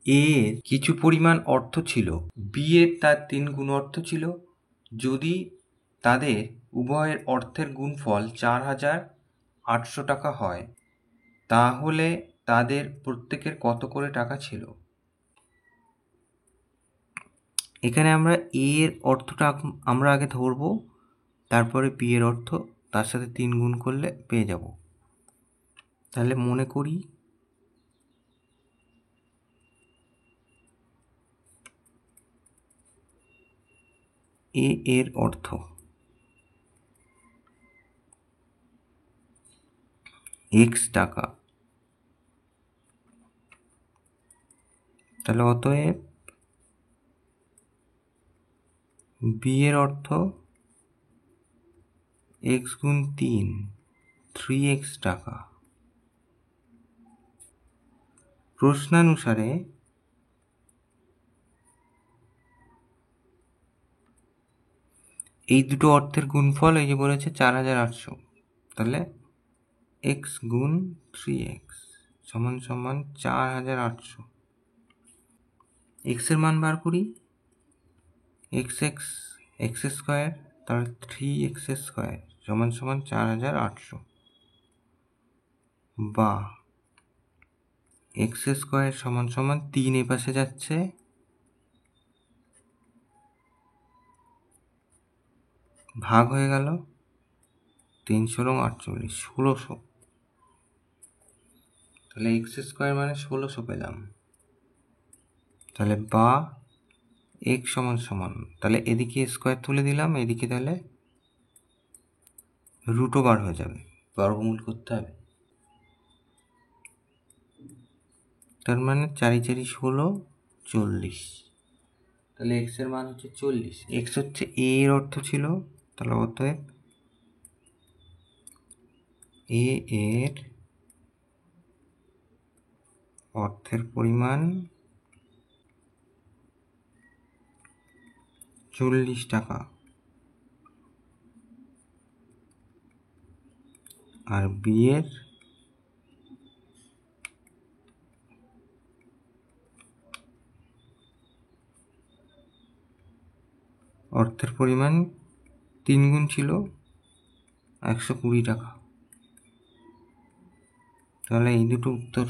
এর কিছু পরিমাণ অর্থ ছিল, বি এর তার 3 গুণ অর্থ ছিল। যদি তাদের উভয়ের অর্থের গুণফল 4,800 টাকা হয়, তাহলে তাদের প্রত্যেকের কত করে টাকা ছিল? এখানে আমরা এ এর অর্থটা আমরা আগে ধরবো, তারপরে বি এর অর্থ তার সাথে 3 গুণ করলে পেয়ে যাব। তাহলে মনে করি এ এর অর্থ x টাকা। তাহলে অতএব বি এর অর্থ x গুণ 3 3x টাকা। প্রশ্নানুসারে এই দুটো অর্থের গুণফল এই যে বলেছে 4,800, তাহলে x গুণ 3x সমান সমান 4,800। x এর মান বার করি, x স্কোয়ার, তাহলে 3x স্কোয়ার সমান সমান 4,800, বা x স্কোয়ার সমান সমান 3 এ পাশে যাচ্ছে, ভাগ হয়ে গেল 3×48 1600। তাহলে x স্কোয়ার মানে 1600 পেলাম। তাহলে বা x সমান সমান, তাহলে এদিকে স্কোয়ার তুলে দিলাম, এদিকে তাহলে √ওভার হয়ে যাবে, বর্গমূল করতে হবে। তার মানে 4 × 4 = 16 40। তাহলে x এর মান হচ্ছে 40। x হচ্ছে a এর অর্থ ছিল, তাহলে অতএব a এর অর্থের পরিমাণ 40 টাকা, আর বি এর অর্থের পরিমাণ 3 গুণ ছিল 120 টাকা। তাহলে এই দুটো উত্তর